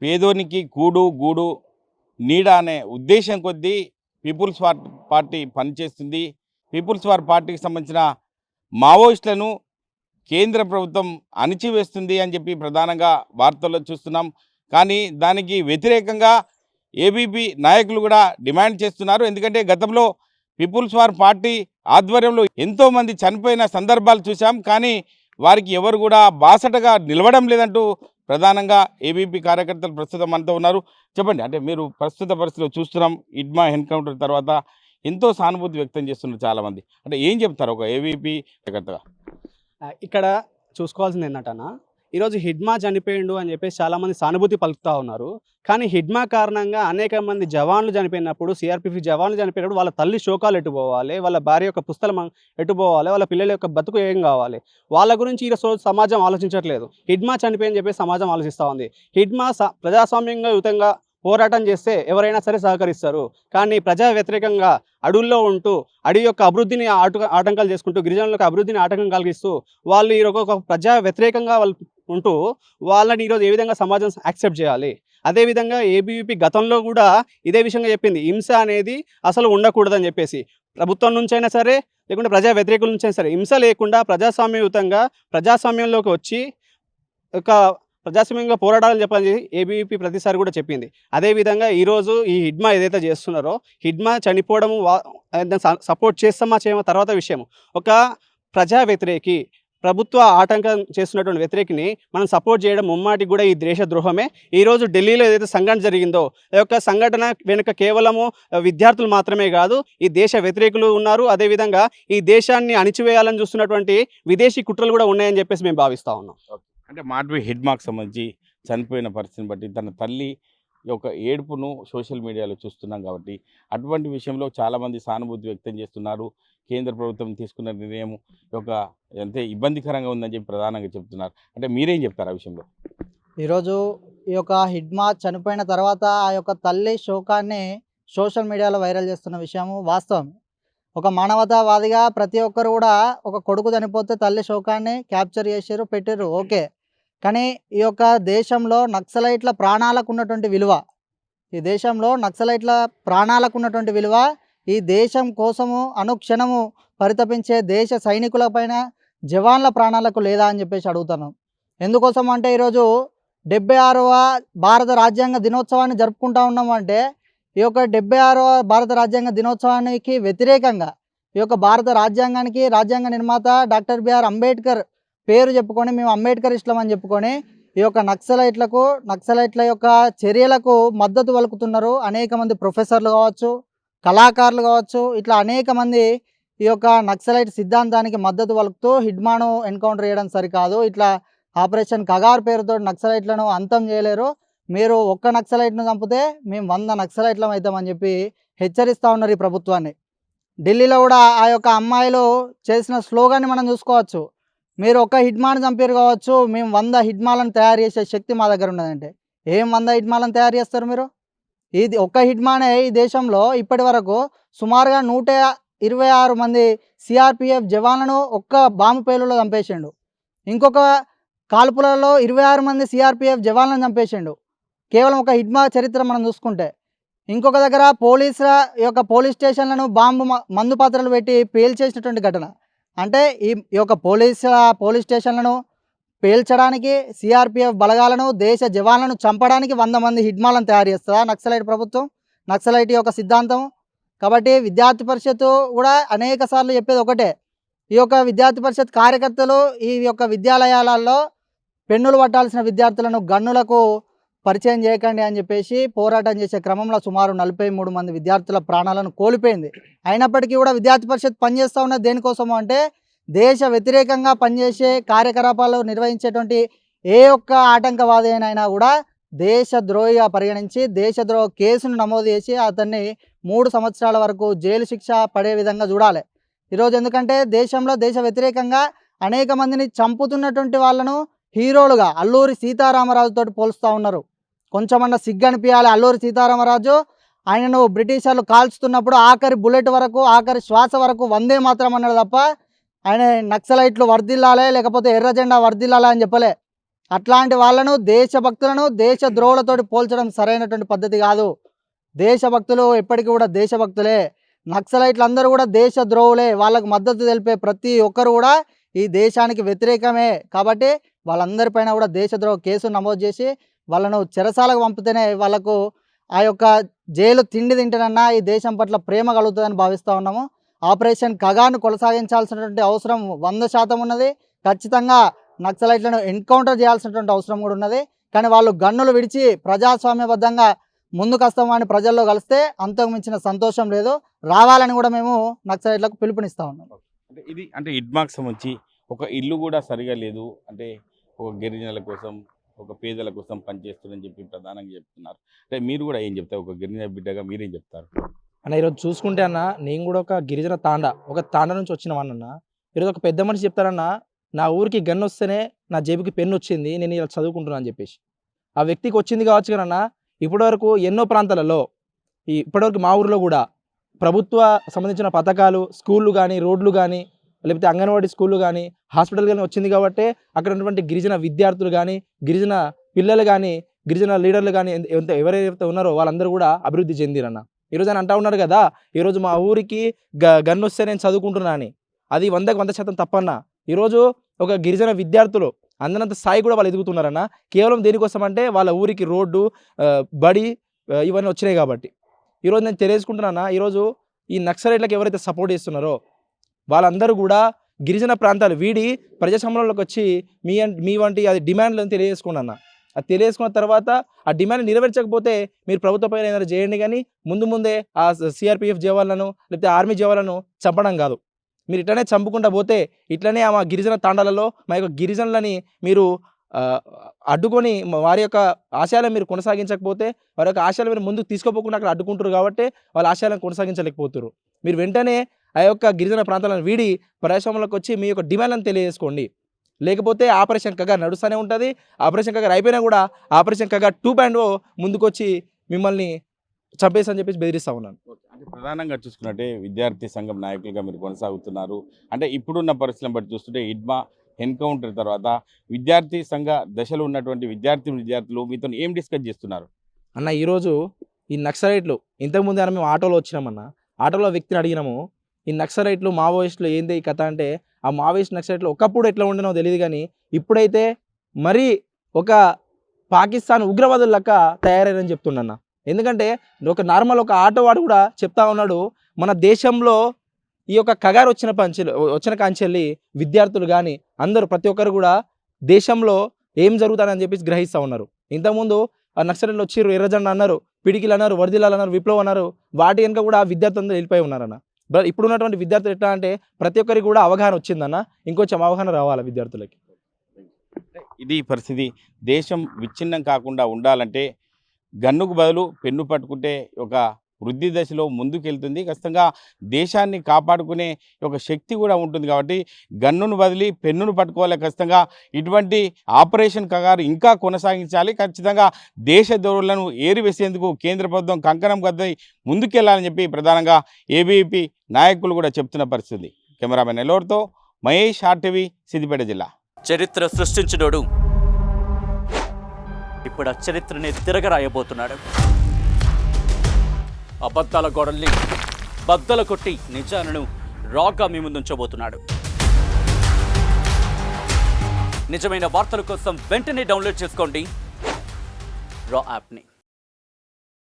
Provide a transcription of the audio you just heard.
పేదోనికి కూడు గూడు నీడ అనే ఉద్దేశం కొద్దీ పీపుల్స్ పార్టీ పనిచేస్తుంది. పీపుల్స్ వార్ పార్టీకి సంబంధించిన మావోయిస్టులను కేంద్ర ప్రభుత్వం అణిచివేస్తుంది అని చెప్పి ప్రధానంగా వార్తల్లో చూస్తున్నాం. కానీ దానికి వ్యతిరేకంగా ఏబీపీ నాయకులు కూడా డిమాండ్ చేస్తున్నారు. ఎందుకంటే గతంలో పీపుల్స్ వార్ పార్టీ ఆధ్వర్యంలో ఎంతోమంది చనిపోయిన సందర్భాలు చూసాం. కానీ వారికి ఎవరు కూడా బాసటగా నిలవడం లేదంటూ ప్రధానంగా ఏబీపీ కార్యకర్తలు ప్రస్తుతం మనతో ఉన్నారు. చెప్పండి, అంటే మీరు ప్రస్తుత పరిస్థితిలో చూస్తున్నాం, ఇడ్మా ఎన్కౌంటర్ తర్వాత ఎంతో సానుభూతి వ్యక్తం చేస్తున్నారు చాలామంది. అంటే ఏం చెప్తారు ఒక ఏబీపీ కార్యకర్తగా? ఇక్కడ చూసుకోవాల్సింది ఏంటంటన్నా, ఈరోజు హిడ్మా చనిపోయిండు అని చెప్పేసి చాలామంది సానుభూతి పలుకుతూ ఉన్నారు. కానీ హిడ్మా కారణంగా అనేక మంది జవాన్లు చనిపోయినప్పుడు, సిఆర్పిఎఫ్ జవాన్లు చనిపోయినప్పుడు వాళ్ళ తల్లి శోకాలు ఎటుపోవాలి, వాళ్ళ భార్య యొక్క పుస్తకం ఎటుపోవాలి, వాళ్ళ పిల్లల యొక్క బతుకు ఏం కావాలి, వాళ్ళ గురించి ఈరోజు సమాజం ఆలోచించట్లేదు. హిడ్మా చనిపోయిందని చెప్పేసి సమాజం ఆలోచిస్తూ ఉంది. హిడ్మా ప్రజాస్వామ్యంగా యుతంగా పోరాటం చేస్తే ఎవరైనా సరే సహకరిస్తారు. కానీ ప్రజా వ్యతిరేకంగా అడవుల్లో ఉంటూ అడవి యొక్క అభివృద్ధిని ఆటంకాలు చేసుకుంటూ, గిరిజనులకు అభివృద్ధిని ఆటంకం కలిగిస్తూ వాళ్ళు ఈరోజు ఒక ప్రజా వ్యతిరేకంగా వాళ్ళు ఉంటూ వాళ్ళని ఈరోజు ఏ విధంగా సమాజం యాక్సెప్ట్ చేయాలి? అదేవిధంగా ఏబీవీపీ గతంలో కూడా ఇదే విషయంగా చెప్పింది, హింస అనేది అసలు ఉండకూడదని చెప్పేసి. ప్రభుత్వం నుంచైనా సరే లేకుంటే ప్రజా వ్యతిరేకుల నుంచైనా సరే హింస లేకుండా ప్రజాస్వామ్యయుతంగా ప్రజాస్వామ్యంలోకి వచ్చి ఒక ప్రజాస్వామ్యంగా పోరాడాలని చెప్పని ఏబీవీపీ ప్రతిసారి కూడా చెప్పింది. అదేవిధంగా ఈరోజు ఈ హిడ్మా ఏదైతే చేస్తున్నారో, హిడ్మా చనిపోవడము సపోర్ట్ చేస్తామా చేయమో తర్వాత విషయం. ఒక ప్రజా వ్యతిరేకి, ప్రభుత్వ ఆటంకం చేస్తున్నటువంటి వ్యతిరేకిని మనం సపోర్ట్ చేయడం ముమ్మాటికి కూడా ఈ దేశద్రోహమే. ఈరోజు ఢిల్లీలో ఏదైతే సంఘటన జరిగిందో, ఆ యొక్క సంఘటన వెనుక కేవలము విద్యార్థులు మాత్రమే కాదు, ఈ దేశ వ్యతిరేకులు ఉన్నారు. అదేవిధంగా ఈ దేశాన్ని అణిచివేయాలని చూస్తున్నటువంటి విదేశీ కుట్రలు కూడా ఉన్నాయని చెప్పేసి మేము భావిస్తూ ఉన్నాం. అంటే మాధవి హిడ్మాకు సంబంధించి చనిపోయిన పరిస్థితిని బట్టి తన తల్లి యొక్క ఏడుపును సోషల్ మీడియాలో చూస్తున్నాం. కాబట్టి అటువంటి విషయంలో చాలామంది సానుభూతి వ్యక్తం చేస్తున్నారు. కేంద్ర ప్రభుత్వం తీసుకున్న నిర్ణయం యొక్క అంతే ఇబ్బందికరంగా ఉందని చెప్పి ప్రధానంగా చెప్తున్నారు. అంటే మీరేం చెప్తారు ఆ విషయంలో? ఈరోజు ఈ యొక్క హిడ్మా చనిపోయిన తర్వాత ఆ యొక్క తల్లి శోకాన్ని సోషల్ మీడియాలో వైరల్ చేస్తున్న విషయము వాస్తవం. ఒక మానవతావాదిగా ప్రతి ఒక్కరు కూడా ఒక కొడుకు చనిపోతే తల్లి శోకాన్ని క్యాప్చర్ చేసారు, పెట్టారు, ఓకే. కానీ ఈ యొక్క దేశంలో నక్సలైట్ల ప్రాణాలకు ఉన్నటువంటి విలువ, ఈ దేశంలో నక్సలైట్ల ప్రాణాలకు ఉన్నటువంటి విలువ, ఈ దేశం కోసము అనుక్షణము పరితపించే దేశ సైనికుల పైన జవాన్ల ప్రాణాలకు లేదా అని చెప్పేసి అడుగుతాను. ఎందుకోసం అంటే ఈరోజు 76వ భారత రాజ్యాంగ దినోత్సవాన్ని జరుపుకుంటూ ఉన్నామంటే, ఈ యొక్క 76వ భారత రాజ్యాంగ దినోత్సవానికి వ్యతిరేకంగా ఈ యొక్క భారత రాజ్యాంగానికి రాజ్యాంగ నిర్మాత డాక్టర్ బిఆర్ అంబేద్కర్ పేరు చెప్పుకొని మేము అంబేద్కరిస్టులం అని చెప్పుకొని ఈ యొక్క నక్సలైట్ల యొక్క చర్యలకు మద్దతు పలుకుతున్నారు. అనేక మంది ప్రొఫెసర్లు కావచ్చు, కళాకారులు కావచ్చు, ఇట్లా అనేక మంది ఈ యొక్క నక్సలైట్ సిద్ధాంతానికి మద్దతు పలుకుతూ హిడ్మాను ఎన్కౌంటర్ చేయడం సరికాదు, ఇట్లా ఆపరేషన్ కగార్ పేరుతో నక్సలైట్లను అంతం చేయలేరు, మీరు ఒక్క నక్సలైట్ను చంపితే మేము 100 నక్సలైట్లం అవుతామని చెప్పి హెచ్చరిస్తూ ఉన్నారు ఈ ప్రభుత్వాన్ని. ఢిల్లీలో కూడా ఆ యొక్క అమ్మాయిలు చేసిన స్లోగాన్ని మనం చూసుకోవచ్చు. మీరు ఒక్క హిడ్మాను చంపారు కావచ్చు, మేము 100 హిడ్మాలను తయారు చేసే శక్తి మా దగ్గర ఉన్నదంటే ఏం 100 హిడ్మాలను తయారు చేస్తారు మీరు? ఇది ఒక్క హిడ్మానే ఈ దేశంలో ఇప్పటి వరకు సుమారుగా 126 మంది సిఆర్పిఎఫ్ జవాన్లను ఒక్క బాంబు పేలులో చంపేసిండు. ఇంకొక కాల్పులలో 26 మంది సిఆర్పిఎఫ్ జవాన్లను చంపేసిండు. కేవలం ఒక హిడ్మా చరిత్ర మనం చూసుకుంటే. ఇంకొక దగ్గర పోలీసుల యొక్క పోలీస్ స్టేషన్లను బాంబు మందు పాత్రలు పెట్టి పేల్చేసినటువంటి ఘటన. అంటే ఈ యొక్క పోలీస్ స్టేషన్లను పేల్చడానికి, సిఆర్పిఎఫ్ బలగాలను, దేశ జవాన్లను చంపడానికి 100 మంది హిడ్మాలను తయారు చేస్తుందా నక్సలైట్ ప్రభుత్వం, నక్సలైట్ యొక్క సిద్ధాంతం? కాబట్టి విద్యార్థి పరిషత్తు కూడా అనేక సార్లు చెప్పేది ఒకటే, ఈ యొక్క విద్యార్థి పరిషత్ కార్యకర్తలు ఈ యొక్క విద్యాలయాలలో పెన్నులు పట్టాల్సిన విద్యార్థులను గన్నులకు పరిచయం చేయకండి అని చెప్పేసి పోరాటం చేసే క్రమంలో సుమారు 43 మంది విద్యార్థుల ప్రాణాలను కోల్పోయింది. అయినప్పటికీ కూడా విద్యార్థి పరిషత్ పనిచేస్తూ ఉన్నది దేనికోసము అంటే, దేశ వ్యతిరేకంగా పనిచేసే కార్యకలాపాలు నిర్వహించేటువంటి ఏ ఒక్క ఆటంకవాది అయినా కూడా దేశద్రోహిగా పరిగణించి దేశద్రోహ కేసును నమోదు చేసి అతన్ని 3 సంవత్సరాల వరకు జైలు శిక్ష పడే విధంగా చూడాలి. ఈరోజు ఎందుకంటే దేశంలో దేశ వ్యతిరేకంగా అనేక మందిని చంపుతున్నటువంటి వాళ్ళను హీరోలుగా అల్లూరి సీతారామరాజుతో పోలుస్తూ ఉన్నారు. కొంచెమన్నా సిగ్గు అనిపించాలి. అల్లూరి సీతారామరాజు ఆయనను బ్రిటిషర్లు కాల్చుతున్నప్పుడు ఆఖరి బుల్లెట్ వరకు, ఆఖరి శ్వాస వరకు వందే మాత్రం అన్నాడు తప్ప ఆయన నక్సలైట్లు వర్ధిల్లాలే లేకపోతే ఎర్ర జెండా వర్ధిల్లాలే అని చెప్పలే. అట్లాంటి వాళ్ళను దేశభక్తులను దేశద్రోహులతోటి పోల్చడం సరైనటువంటి పద్ధతి కాదు. దేశభక్తులు ఎప్పటికీ కూడా దేశభక్తులే. నక్సలైట్లు అందరూ కూడా దేశద్రోహులే. వాళ్ళకు మద్దతు తెలిపే ప్రతి ఒక్కరు కూడా ఈ దేశానికి వ్యతిరేకమే. కాబట్టి వాళ్ళందరిపైన కూడా దేశద్రోహ కేసు నమోదు చేసి వాళ్ళను చెరసాలకు పంపితేనే వాళ్ళకు ఆ యొక్క జైలు తిండి తింటేనన్నా ఈ దేశం పట్ల ప్రేమ కలుగుతుందని భావిస్తూ ఉన్నాము. ఆపరేషన్ కగాను కొనసాగించాల్సినటువంటి అవసరం 100% ఉన్నది. ఖచ్చితంగా నక్సలైట్లను ఎన్కౌంటర్ చేయాల్సినటువంటి అవసరం కూడా ఉన్నది. కానీ వాళ్ళు గన్నులు విడిచి ప్రజాస్వామ్యబద్ధంగా ముందుకు వస్తామని ప్రజల్లో కలిస్తే అంతకు మించిన సంతోషం లేదు. రావాలని కూడా మేము నక్సలైట్లకు పిలుపునిస్తూ ఉన్నాం. అంటే ఇది అంటే ఇడ్మాక్ సంబంధించి ఒక ఇల్లు కూడా సరిగా లేదు, అంటే ఒక గిరిజనుల కోసం ఒక పేదల కోసం పనిచేస్తుందని చెప్పి ప్రధానంగా చెప్తున్నారు. అంటే మీరు కూడా ఏం చెప్తారు, ఒక గిరిజన బిడ్డగా మీరేం చెప్తారు? అన్న ఈరోజు చూసుకుంటే అన్న నేను కూడా ఒక గిరిజన ఒక తాండా నుంచి వచ్చిన వాడినన్న. ఈరోజు ఒక పెద్ద మనిషి చెప్తారన్న, నా ఊరికి గన్ను వస్తేనే నా జేబుకి పెన్ను వచ్చింది, నేను ఇలా చదువుకుంటున్నాను అని చెప్పేసి. ఆ వ్యక్తికి వచ్చింది కావచ్చు కదన్న. ఇప్పటివరకు ఎన్నో ప్రాంతాలలో ఇప్పటివరకు మా ఊరిలో కూడా ప్రభుత్వ సంబంధించిన పథకాలు, స్కూళ్ళు కానీ, రోడ్లు కానీ, లేకపోతే అంగన్వాడీ స్కూళ్ళు కానీ, హాస్పిటల్ కానీ వచ్చింది కాబట్టి అక్కడ ఉన్నటువంటి గిరిజన విద్యార్థులు కానీ, గిరిజన పిల్లలు కానీ, గిరిజన లీడర్లు కానీ ఎవరైతే ఉన్నారో వాళ్ళందరూ కూడా అభివృద్ధి చెందిరన్న. ఈరోజు ఆయన అంటా ఉన్నారు కదా, ఈరోజు మా ఊరికి గన్ను వస్తే నేను చదువుకుంటున్నా అని. అది 100% తప్పన్న. ఈరోజు ఒక గిరిజన విద్యార్థులు అందనంత స్థాయి కూడా వాళ్ళు ఎదుగుతున్నారన్న. కేవలం దేనికోసం అంటే వాళ్ళ ఊరికి రోడ్డు, బడి ఇవన్నీ వచ్చినాయి కాబట్టి. ఈరోజు నేను తెలియజేసుకుంటున్నా, ఈరోజు ఈ నక్సలైట్లకు ఎవరైతే సపోర్ట్ చేస్తున్నారో వాళ్ళందరూ కూడా గిరిజన ప్రాంతాలు వీడి ప్రజాస్వామ్యంలోకి వచ్చి మీ వంటి అది డిమాండ్లను తెలియజేసుకోండి అన్న. అది తెలియజేసుకున్న తర్వాత ఆ డిమాండ్ నెరవేర్చకపోతే మీరు ప్రభుత్వ పైన ఏదైనా చేయండి, కానీ ముందే ఆ సిఆర్పిఎఫ్ జవాన్లను లేకపోతే ఆర్మీ జవాన్లను చంపడం కాదు. మీరు ఇట్లనే చంపుకుంటా పోతే ఇట్లనే మా గిరిజన తాండాలలో మా యొక్క గిరిజనులని మీరు అడ్డుకొని వారి యొక్క ఆశయాలను మీరు కొనసాగించకపోతే, వారి యొక్క ఆశయాలు మీరు ముందుకు తీసుకోపోకుండా అక్కడ అడ్డుకుంటారు కాబట్టి వాళ్ళ ఆశయాలను కొనసాగించలేకపోతారు. మీరు వెంటనే ఆ యొక్క గిరిజన ప్రాంతాలను వీడి ప్రజాస్వామ్యంలోకి వచ్చి మీ యొక్క డిమాండ్లను తెలియజేసుకోండి. లేకపోతే ఆపరేషన్ కగార్ నడుస్తూనే ఉంటుంది. ఆపరేషన్ కగార్ అయిపోయినా కూడా ఆపరేషన్ కగార్ 2.0 ముందుకొచ్చి మిమ్మల్ని చంపేసి అని చెప్పేసి బెదిరిస్తూ ఉన్నాను. అంటే ప్రధానంగా చూసుకున్నట్టే విద్యార్థి సంఘం నాయకులుగా మీరు కొనసాగుతున్నారు. అంటే ఇప్పుడున్న పరిస్థితులను బట్టి చూస్తుంటే ఇడ్మా ఎన్కౌంటర్ తర్వాత విద్యార్థి సంఘ దశలో ఉన్నటువంటి విద్యార్థులు మీతో ఏం డిస్కస్ చేస్తున్నారు అన్న? ఈరోజు ఈ నక్సలైట్లు ఇంతకుముందు మేము ఆటోలో వచ్చినామన్న. ఆటోలో వ్యక్తిని అడిగినాము, ఈ నక్సలైట్లు మావోయిస్టులు ఏంది ఈ కథ అంటే, ఆ మావోయిస్ట్ నక్సలైట్లు ఒకప్పుడు ఎట్లా ఉండేనో తెలియదు, కానీ ఇప్పుడైతే మరీ ఒక పాకిస్తాన్ ఉగ్రవాదుల లెక్క తయారైరని చెప్తుండన్న. ఎందుకంటే ఒక నార్మల్ ఒక ఆటో వాడు కూడా చెప్తా ఉన్నాడు, మన దేశంలో ఈ యొక్క కగారు వచ్చిన కాంచెల్లి విద్యార్థులు కానీ అందరూ ప్రతి ఒక్కరు కూడా దేశంలో ఏం జరుగుతుందని చెప్పేసి గ్రహిస్తూ ఉన్నారు. ఇంతకుముందు ఆ నక్సలైట్లు వచ్చిర్రు, ఎర్రజెండా అన్నారు, పిడికిలు అన్నారు, వరదిల్లాలు అన్నారు, విప్లవం అన్నారు. వాటి వెనుక కూడా విద్యార్థులందరూ వెళ్ళిపోయి ఉన్నారన్న. బట్ ఇప్పుడు ఉన్నటువంటి విద్యార్థులు ఎట్లా అంటే ప్రతి ఒక్కరికి కూడా అవగాహన వచ్చిందన్న, ఇంకొంచెం అవగాహన రావాలి విద్యార్థులకి. ఇది పరిస్థితి. దేశం విచ్ఛిన్నం కాకుండా ఉండాలంటే గన్నుకు బదులు పెన్ను పట్టుకుంటే ఒక వృద్ధి దశలో ముందుకెళ్తుంది. ఖచ్చితంగా దేశాన్ని కాపాడుకునే ఒక శక్తి కూడా ఉంటుంది. కాబట్టి గన్నును బదిలి పెన్నును పట్టుకోవాలి. ఖచ్చితంగా ఇటువంటి ఆపరేషన్ కగారు ఇంకా కొనసాగించాలి. ఖచ్చితంగా దేశ దౌర్లను ఏరివేసేందుకు కేంద్ర ప్రభుత్వం కంకణం కద్ది ముందుకెళ్లాలని చెప్పి ప్రధానంగా ఏబీవీపీ నాయకులు కూడా చెప్తున్న పరిస్థితి. కెమెరామెన్ ఎల్లోర్తో మహేష్, RTV, సిద్దిపేట జిల్లా. చరిత్ర సృష్టించినోడు ఇప్పుడు ఆ చరిత్రని తిరగరాయబోతున్నాడు. అబద్ధాల గోడల్ని బద్దలు కొట్టి నిజాలను రాగా మీ ముందుంచబోతున్నాడు. నిజమైన వార్తల కోసం వెంటనే డౌన్లోడ్ చేసుకోండి రా యాప్ని.